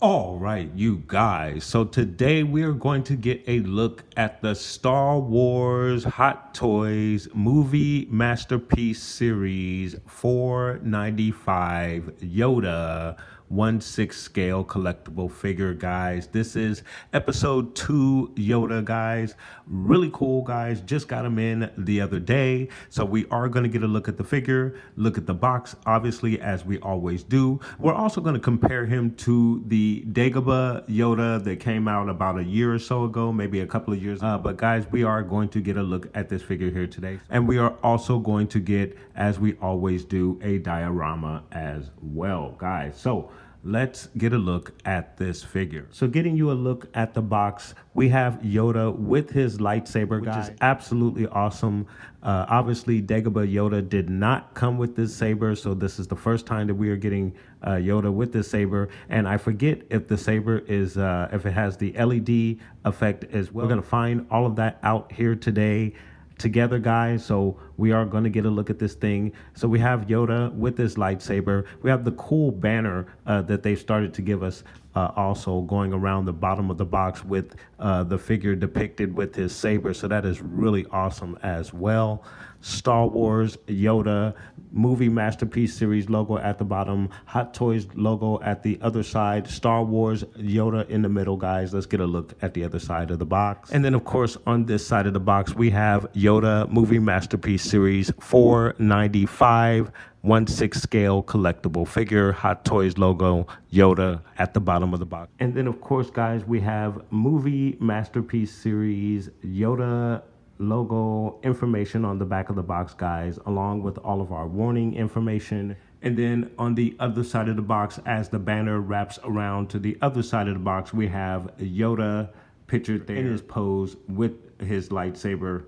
All right, you guys. So today we are going to get a look at the Star Wars Hot Toys movie masterpiece series 495 Yoda 1/6 scale collectible figure, guys. This is episode 2 Yoda, guys. Really cool, guys. Just got them in the other day. So we are going to get a look at the figure, look at the box, obviously, as we always do. We're also going to compare him to the Dagobah Yoda that came out about a year or so ago, maybe a couple of years. But guys, we are going to get a look at this figure here today. And we are also going to get, as we always do, a diorama as well, guys. So let's get a look at this figure. So getting you a look at the box, we have Yoda with his lightsaber, which is absolutely awesome. Obviously, Dagobah Yoda did not come with this saber, so this is the first time that we are getting Yoda with this saber. And I forget if the saber is, if it has the LED effect as well. We're gonna find all of that out here today together, guys. So we are going to get a look at this thing. So we have Yoda with his lightsaber. We have the cool banner that they started to give us also going around the bottom of the box with the figure depicted with his saber. So that is really awesome as well. Star Wars Yoda movie masterpiece series logo at the bottom, Hot Toys logo at the other side, Star Wars Yoda in the middle, guys. Let's get a look at the other side of the box. And then of course on this side of the box we have Yoda movie masterpiece series 495 1/6 scale collectible figure, Hot Toys logo, Yoda at the bottom of the box. And then of course, guys, we have movie masterpiece series Yoda logo information on the back of the box, guys, along with all of our warning information. And then on the other side of the box, as the banner wraps around to the other side of the box, we have Yoda pictured there in his pose with his lightsaber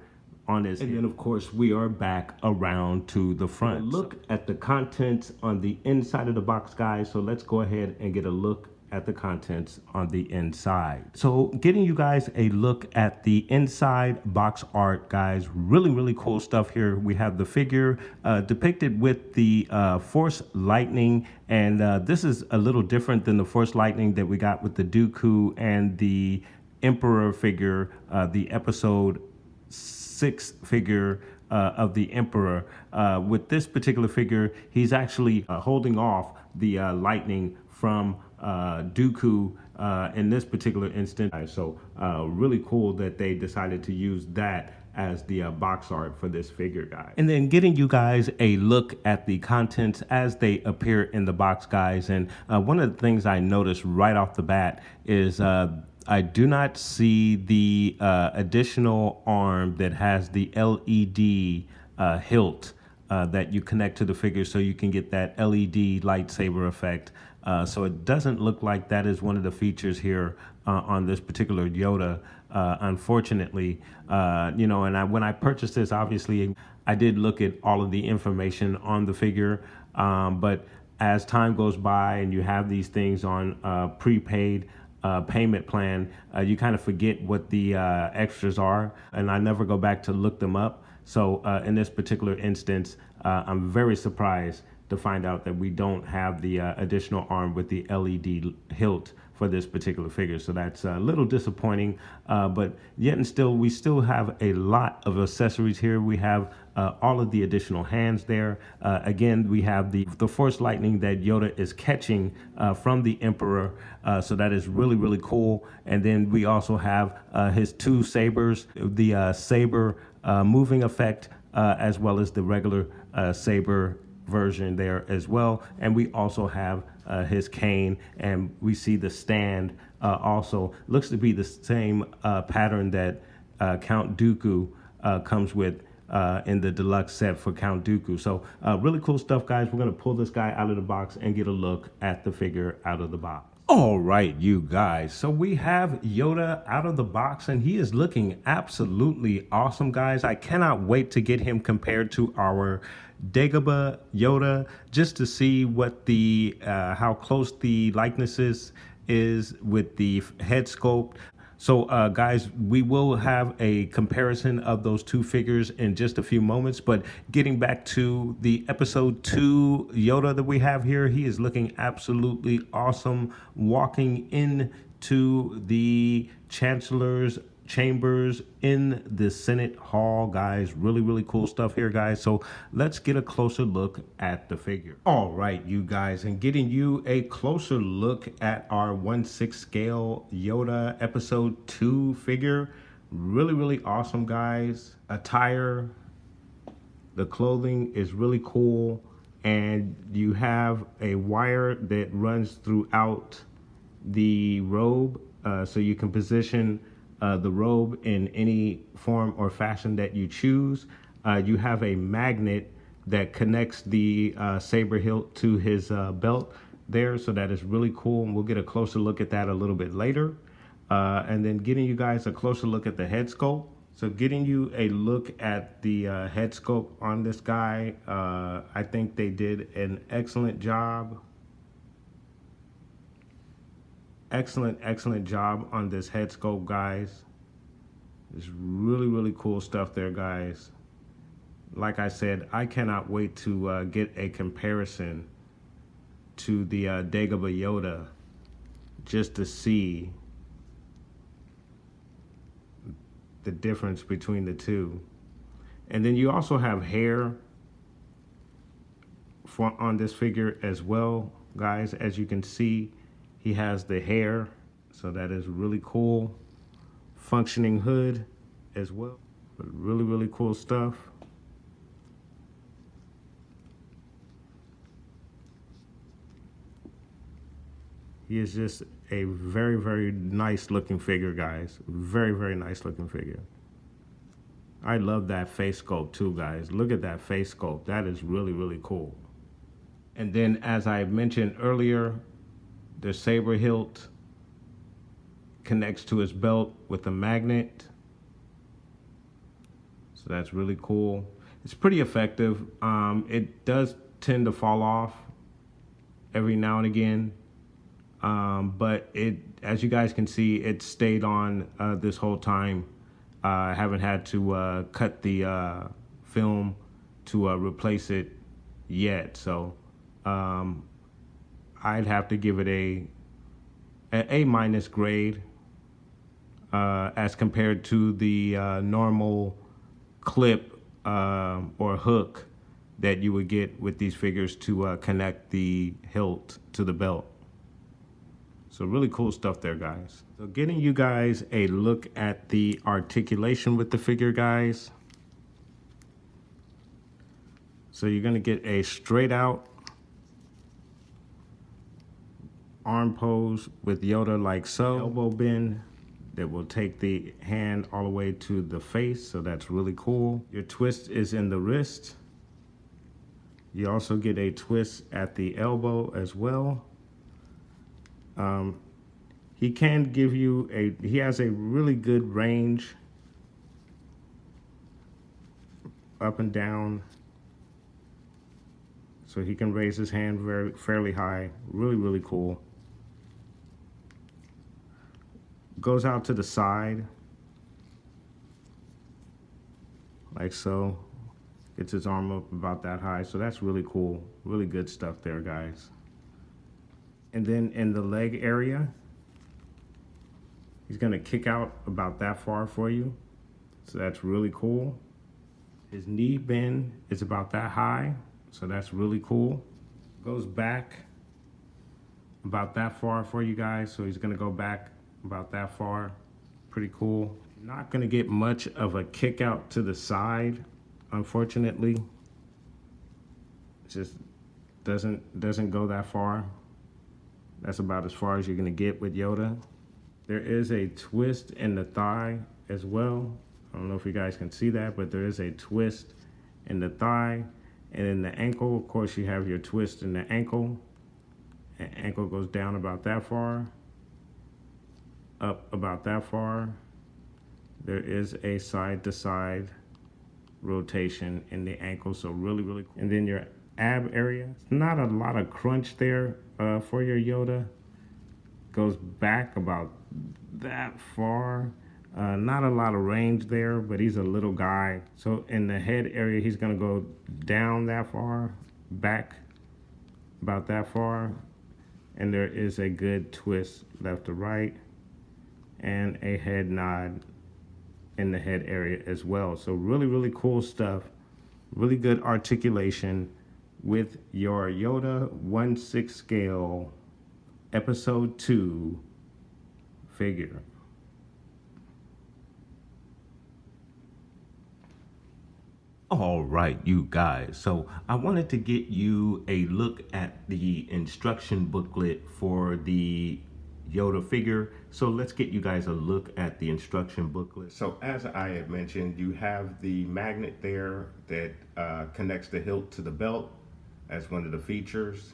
on his head. And then of course we are back around to the front. So look at the contents on the inside of the box, guys. So let's go ahead and get a look at the contents on the inside. So getting you guys a look at the inside box art, guys. Really cool stuff here. We have the figure depicted with the Force Lightning, and this is a little different than the Force Lightning that we got with the Dooku and the Emperor figure, the episode 6 figure of the Emperor. With this particular figure, he's actually holding off the lightning from Dooku in this particular instance. So really cool that they decided to use that as the box art for this figure, guys. And then getting you guys a look at the contents as they appear in the box, guys. And one of the things I noticed right off the bat is I do not see the additional arm that has the LED hilt that you connect to the figure so you can get that LED lightsaber effect. So it doesn't look like that is one of the features here on this particular Yoda, unfortunately. You know, and when I purchased this, obviously, I did look at all of the information on the figure, but as time goes by and you have these things on prepaid payment plan, you kind of forget what the extras are, and I never go back to look them up. So in this particular instance, I'm very surprised to find out that we don't have the additional arm with the LED hilt for this particular figure. So that's a little disappointing, but yet and still, we still have a lot of accessories here. We have all of the additional hands there. Again, we have the Force Lightning that Yoda is catching from the Emperor. So that is really cool. And then we also have his 2 sabers, the saber moving effect, as well as the regular saber version there as well. And we also have his cane, and we see the stand also looks to be the same pattern that Count Dooku comes with in the deluxe set for Count Dooku. So really cool stuff, guys. We're going to pull this guy out of the box and get a look at the figure out of the box. All right, you guys. So we have Yoda out of the box, and he is looking absolutely awesome, guys. I cannot wait to get him compared to our Dagobah Yoda, just to see what the how close the likenesses is with the head sculpt. So, guys, we will have a comparison of those two figures in just a few moments. But getting back to the episode 2 Yoda that we have here, he is looking absolutely awesome, walking into the Chancellor's chambers in the Senate Hall, guys. Really, really cool stuff here, guys. So let's get a closer look at the figure. All right, you guys, and getting you a closer look at our 1/6 scale Yoda episode 2 figure. Really, really awesome, guys. Attire, the clothing is really cool, and you have a wire that runs throughout the robe, so you can position the robe in any form or fashion that you choose. You have a magnet that connects the saber hilt to his belt there, so that is really cool, and we'll get a closer look at that a little bit later. And then getting you guys a closer look at the head sculpt. So getting you a look at the head sculpt on this guy, I think they did an excellent job. Excellent job on this head sculpt, guys. It's really, really cool stuff there, guys. Like I said, I cannot wait to get a comparison to the Dagobah Yoda, just to see the difference between the two. And then you also have hair on this figure as well, guys. As you can see, he has the hair, so that is really cool. Functioning hood as well, but really, really cool stuff. He is just a very, very nice looking figure, guys. Very, very nice looking figure. I love that face sculpt too, guys. Look at that face sculpt. That is really, really cool. And then, as I mentioned earlier, the saber hilt connects to his belt with a magnet. So that's really cool. It's pretty effective. It does tend to fall off every now and again. But as you guys can see, it stayed on this whole time. I haven't had to cut the film to replace it yet. So I'd have to give it an A- grade as compared to the normal clip or hook that you would get with these figures to connect the hilt to the belt. So really cool stuff there, guys. So getting you guys a look at the articulation with the figure, guys. So you're gonna get a straight out arm pose with Yoda like so. Elbow bend that will take the hand all the way to the face, so that's really cool. Your twist is in the wrist. You also get a twist at the elbow as well. He can give you he has a really good range up and down. So he can raise his hand fairly high. Really, really cool. Goes out to the side, like so. Gets his arm up about that high. So that's really cool. Really good stuff there, guys. And then in the leg area, he's gonna kick out about that far for you. So that's really cool. His knee bend is about that high. So that's really cool. Goes back about that far for you guys. So he's gonna go back about that far. Pretty cool. Not gonna get much of a kick out to the side, unfortunately. It just doesn't go that far. That's about as far as you're gonna get with Yoda. There is a twist in the thigh as well. I don't know if you guys can see that, but there is a twist in the thigh. And in the ankle, of course, you have your twist in the ankle. ankle goes down about that far, up about that far. There is a side to side rotation in the ankle, so really cool. And then your ab area, it's not a lot of crunch there for your Yoda. Goes back about that far. Not a lot of range there, but he's a little guy. So in the head area, he's gonna go down that far, back about that far, and there is a good twist left to right, and a head nod in the head area as well. So really cool stuff. Really good articulation with your Yoda 1/6 scale Episode 2 figure. All right, you guys. So I wanted to get you a look at the instruction booklet for the Yoda figure. So let's get you guys a look at the instruction booklet. So as I had mentioned, you have the magnet there that connects the hilt to the belt as one of the features.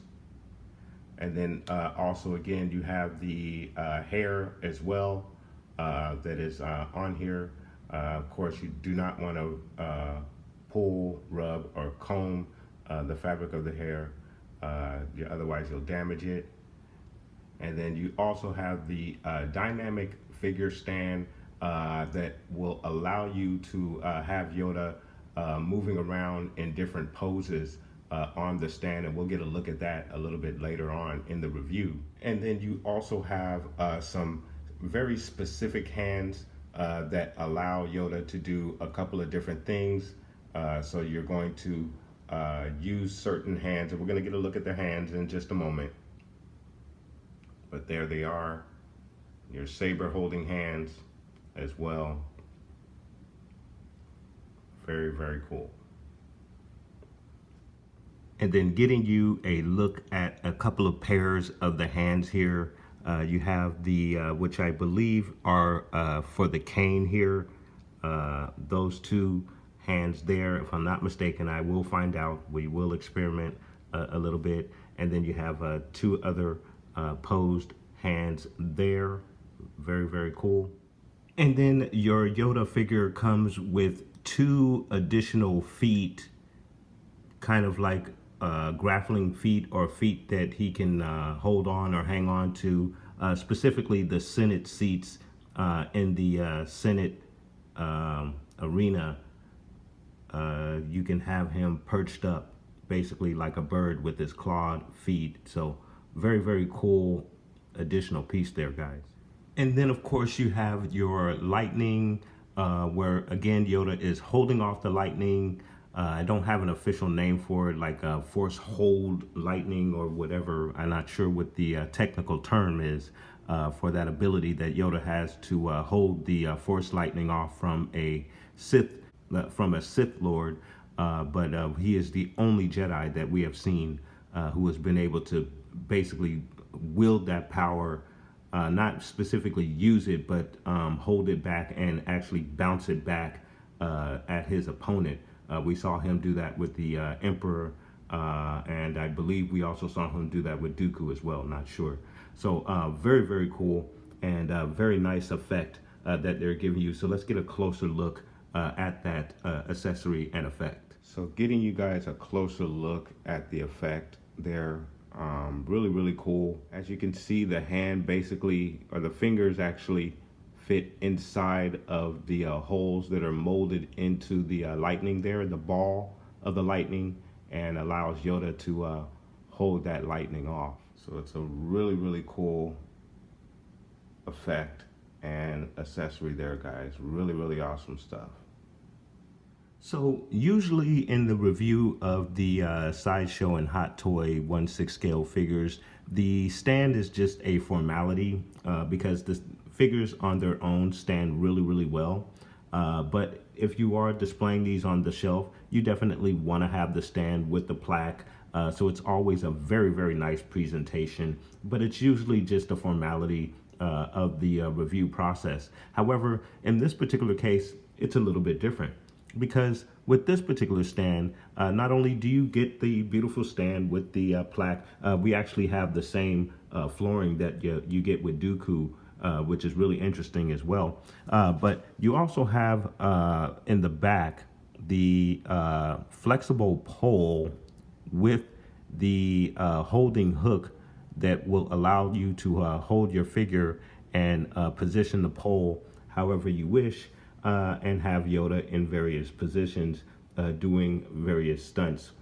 And then also, again, you have the hair as well that is on here. Of course, you do not want to pull, rub, or comb the fabric of the hair. Otherwise, you'll damage it. And then you also have the dynamic figure stand that will allow you to have Yoda moving around in different poses on the stand, and we'll get a look at that a little bit later on in the review. And then you also have some very specific hands that allow Yoda to do a couple of different things. So you're going to use certain hands, and we're going to get a look at the hands in just a moment. But there they are, your saber holding hands as well. Very cool. And then getting you a look at a couple of pairs of the hands here. You have the, which I believe are for the cane here. Those two hands there, if I'm not mistaken. I will find out. We will experiment a little bit. And then you have two other posed hands there. Very cool. And then your Yoda figure comes with two additional feet, kind of like grappling feet, or feet that he can hold on or hang on to, specifically the Senate seats in the Senate arena. You can have him perched up basically like a bird with his clawed feet. So very cool additional piece there, guys. And then of course you have your lightning, where again Yoda is holding off the lightning. I don't have an official name for it, like force hold lightning or whatever. I'm not sure what the technical term is for that ability that Yoda has to hold the force lightning off from a Sith Lord. But he is the only Jedi that we have seen who has been able to basically wield that power, not specifically use it, but hold it back and actually bounce it back at his opponent. We saw him do that with the Emperor, and I believe we also saw him do that with Dooku as well, not sure. So very cool, and very nice effect that they're giving you. So let's get a closer look at that accessory and effect. So getting you guys a closer look at the effect there, really cool. As you can see, the hand basically, or the fingers actually fit inside of the holes that are molded into the lightning there, the ball of the lightning, and allows Yoda to hold that lightning off. So it's a really cool effect and accessory there, guys. Really awesome stuff. So usually in the review of the Sideshow and Hot Toy 1/6 scale figures, the stand is just a formality because the figures on their own stand really well. But if you are displaying these on the shelf, you definitely want to have the stand with the plaque. So it's always a very nice presentation, but it's usually just a formality of the review process. However, in this particular case, it's a little bit different. because with this particular stand, not only do you get the beautiful stand with the plaque, we actually have the same flooring that you get with Dooku, which is really interesting as well. But you also have in the back the flexible pole with the holding hook that will allow you to hold your figure and position the pole however you wish, and have Yoda in various positions doing various stunts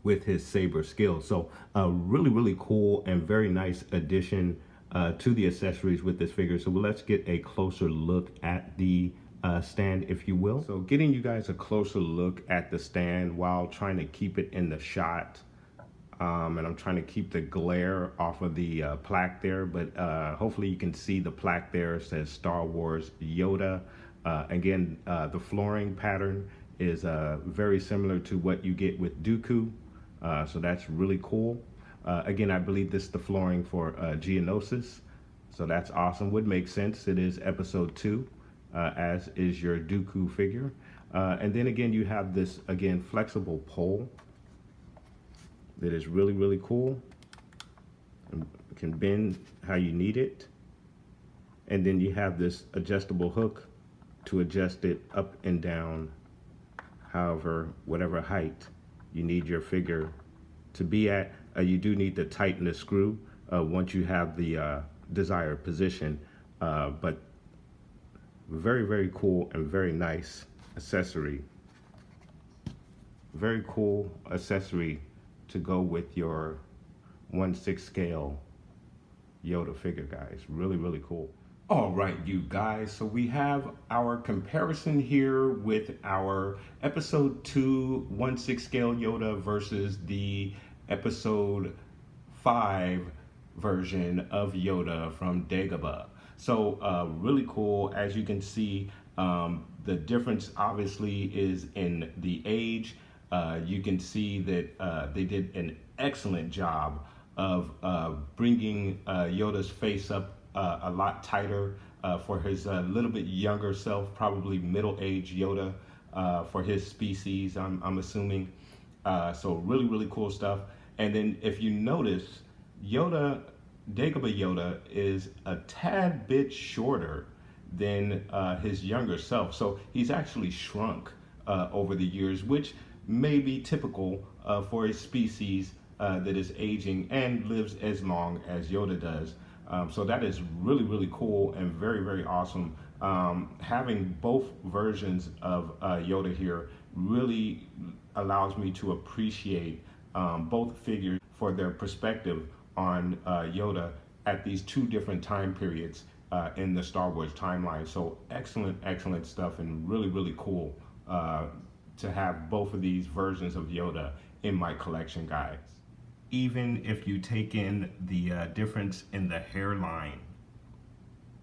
with his saber skill. So really, really cool and very nice addition to the accessories with this figure. So let's get a closer look at the stand, if you will. So getting you guys a closer look at the stand while trying to keep it in the shot. And I'm trying to keep the glare off of the plaque there, but hopefully you can see the plaque there. It says Star Wars Yoda. Again, the flooring pattern is very similar to what you get with Dooku, so that's really cool. Again, I believe this is the flooring for Geonosis, so that's awesome. Would make sense. It is episode 2, as is your Dooku figure. And then again, you have this, again, flexible pole that is really, really cool and can bend how you need it. And then you have this adjustable hook to adjust it up and down, however, whatever height you need your figure to be at. You do need to tighten the screw once you have the desired position, but very, very cool and very nice accessory. Very cool accessory to go with your 1/6 scale Yoda figure, guys. Really, really cool. All right, you guys. So we have our comparison here with our episode 2 1/6 scale Yoda versus the episode 5 version of Yoda from Dagobah. So really cool. As you can see, the difference obviously is in the age. You can see that they did an excellent job of bringing Yoda's face up a lot tighter for his little bit younger self, probably middle-aged Yoda for his species, I'm assuming. So really, really cool stuff. And then if you notice, Yoda, Dagobah Yoda is a tad bit shorter than his younger self. So he's actually shrunk over the years, which may be typical for a species that is aging and lives as long as Yoda does. So that is really, really cool and very, very awesome. Having both versions of Yoda here really allows me to appreciate both figures for their perspective on Yoda at these two different time periods in the Star Wars timeline. So excellent, excellent stuff, and really, really cool to have both of these versions of Yoda in my collection, guys. Even if you take in the difference in the hairline,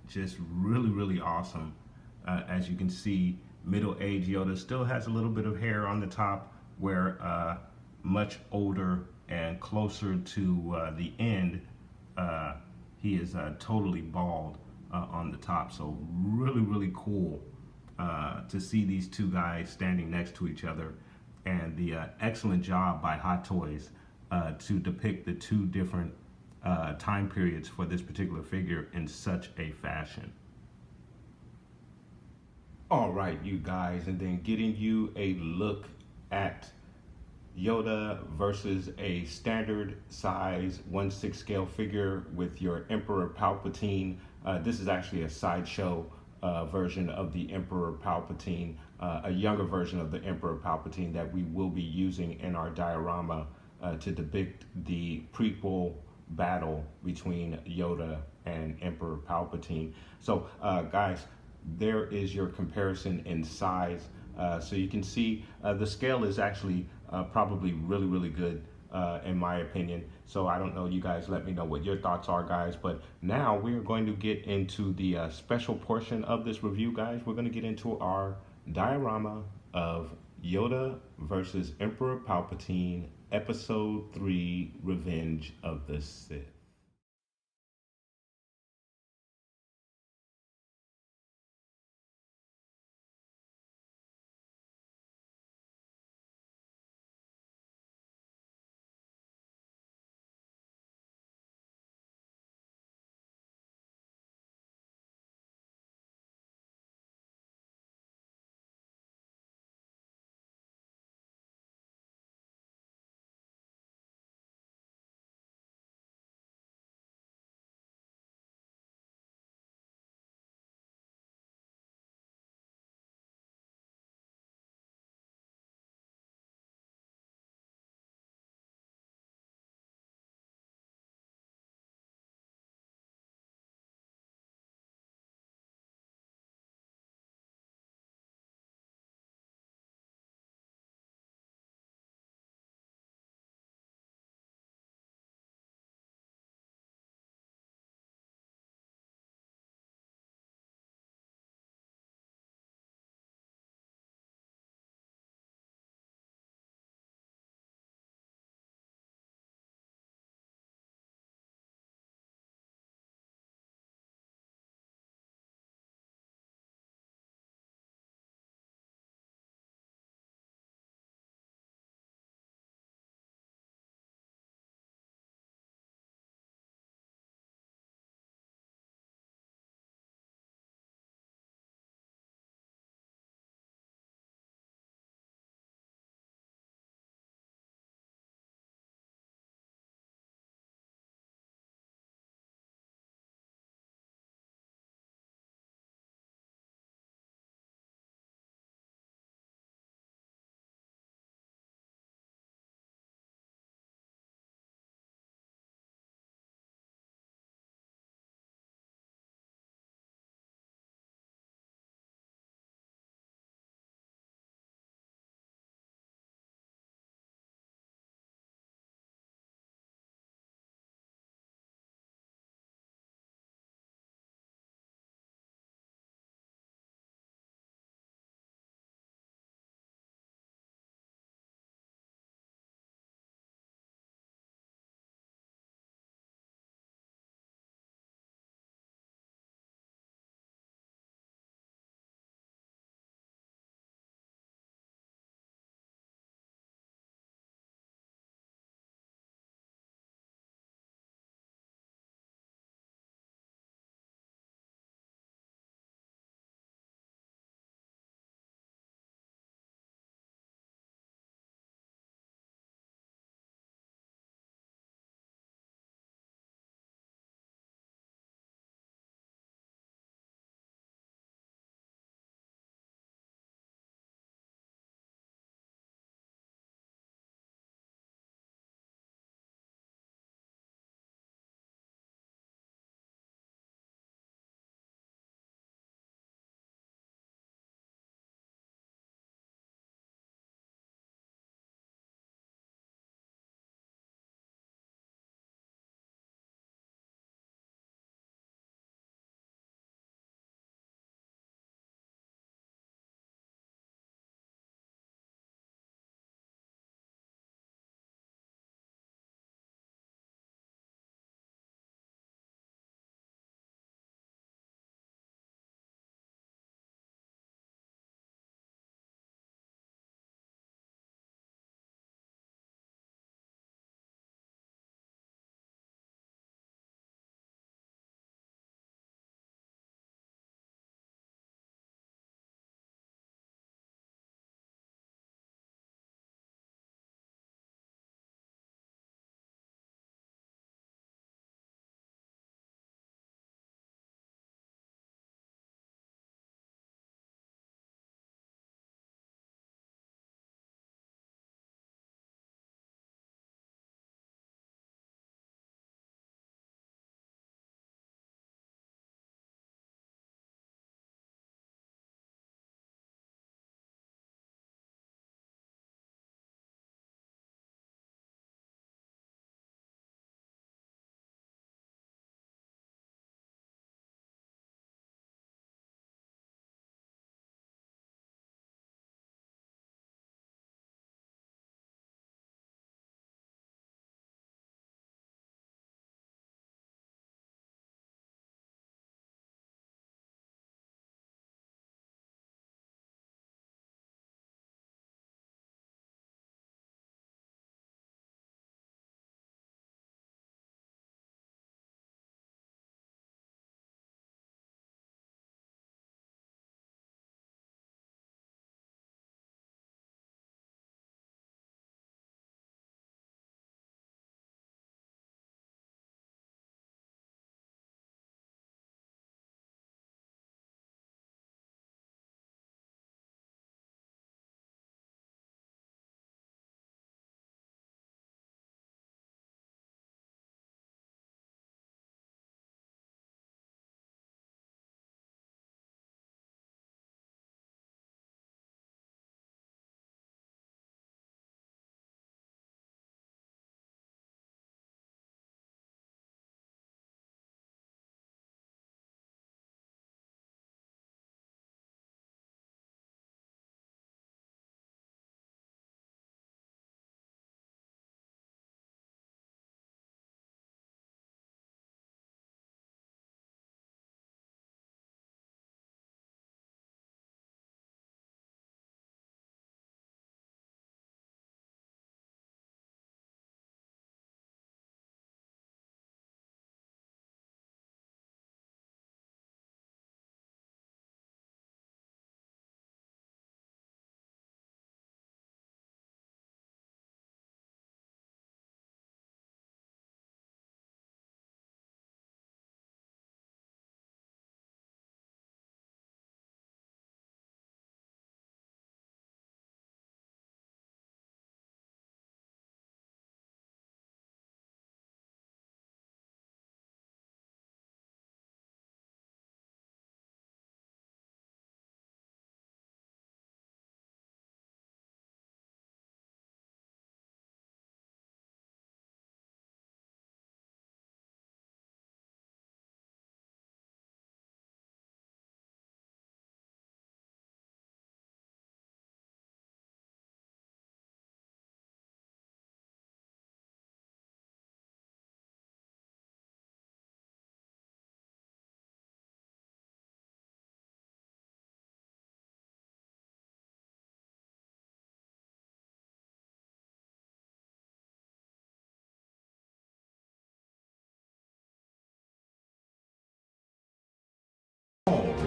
just really, really awesome. As you can see, middle-aged Yoda still has a little bit of hair on the top, where much older and closer to the end, he is totally bald on the top. So really, really cool to see these two guys standing next to each other, and the excellent job by HotToys to depict the two different time periods for this particular figure in such a fashion. All right, you guys, and then getting you a look at Yoda versus a standard size 1/6 scale figure with your Emperor Palpatine. This is actually a sideshow version of the Emperor Palpatine, a younger version of the Emperor Palpatine that we will be using in our diorama to depict the prequel battle between Yoda and Emperor Palpatine. So guys, there is your comparison in size. So you can see the scale is actually probably really, really good in my opinion. So I don't know, you guys let me know what your thoughts are, guys. But now we're going to get into the special portion of this review, guys. We're going to get into our diorama of Yoda versus Emperor Palpatine, Episode 3, Revenge of the Sith.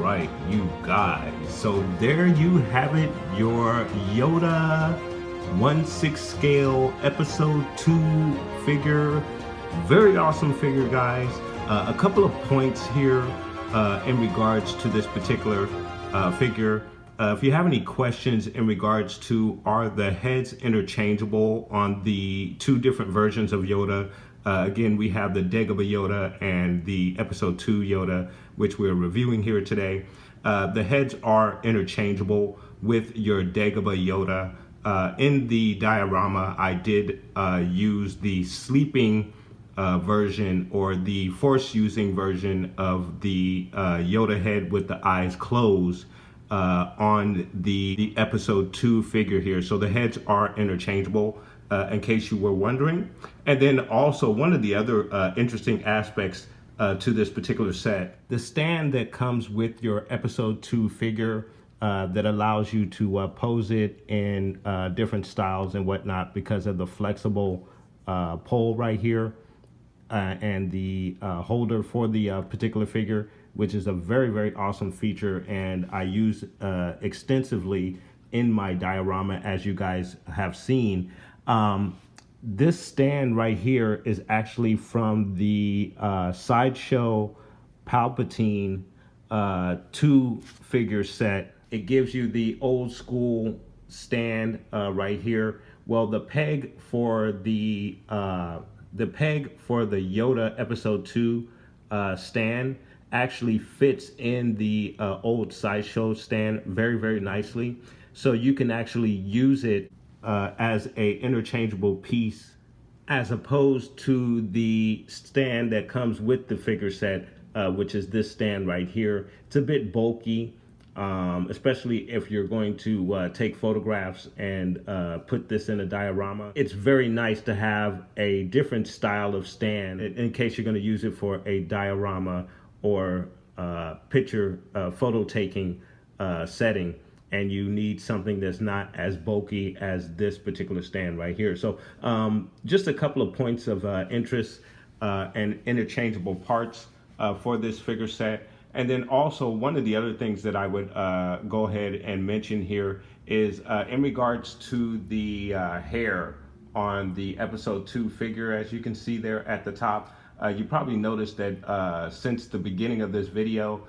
right, you guys. So there you have it, your Yoda 1/6 scale episode 2 figure. Very awesome figure, guys. A couple of points here in regards to this particular figure. If you have any questions in regards to are the heads interchangeable on the two different versions of Yoda, again, we have the Dagobah Yoda and the episode 2 Yoda, which we're reviewing here today. The heads are interchangeable with your Dagobah Yoda. In the diorama, I did use the sleeping version, or the force using version of the Yoda head with the eyes closed on the episode 2 figure here. So the heads are interchangeable, in case you were wondering. And then also one of the other interesting aspects to this particular set, the stand that comes with your episode 2 figure that allows you to pose it in different styles and whatnot because of the flexible pole right here. And the holder for the particular figure, which is a very, very awesome feature, and I use extensively in my diorama, as you guys have seen. This stand right here is actually from the Sideshow Palpatine 2 figure set. It gives you the old school stand right here. Well, the peg for the Yoda episode 2 stand actually fits in the old Sideshow stand very, very nicely. So you can actually use it as a interchangeable piece, as opposed to the stand that comes with the figure set, which is this stand right here. It's a bit bulky, especially if you're going to take photographs and put this in a diorama. It's very nice to have a different style of stand in case you're going to use it for a diorama or picture photo taking setting, and you need something that's not as bulky as this particular stand right here. So just a couple of points of interest and interchangeable parts for this figure set. And then also one of the other things that I would go ahead and mention here is in regards to the hair on the episode 2 figure. As you can see there at the top, you probably noticed that since the beginning of this video,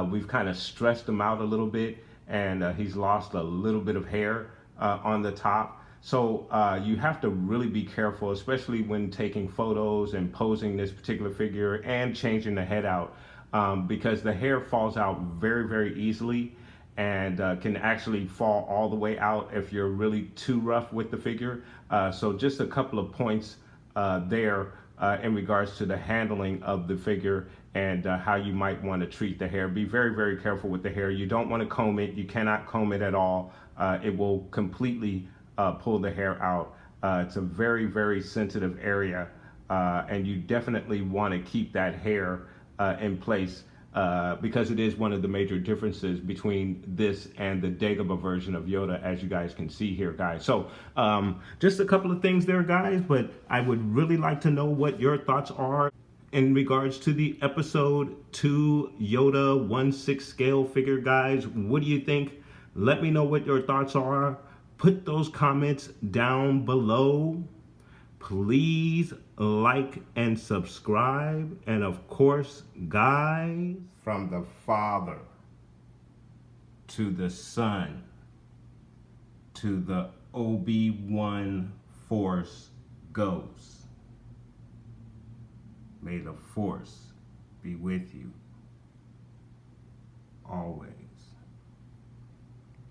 we've kind of stretched him out a little bit, and he's lost a little bit of hair on the top. So you have to really be careful, especially when taking photos and posing this particular figure and changing the head out. Because the hair falls out very, very easily, and can actually fall all the way out if you're really too rough with the figure. So just a couple of points there in regards to the handling of the figure and how you might want to treat the hair. Be very, very careful with the hair. You don't want to comb it. You cannot comb it at all. It will completely pull the hair out. It's a very, very sensitive area, and you definitely want to keep that hair in place because it is one of the major differences between this and the Dagobah version of Yoda, as you guys can see here, guys. So just a couple of things there, guys, but I would really like to know what your thoughts are in regards to the episode 2 Yoda 1/6 scale figure, guys. What do you think? Let me know what your thoughts are. Put those comments down below. Please like and subscribe. And of course, guys, from the Father to the Son to the Obi-Wan Force Ghost, may the Force be with you always.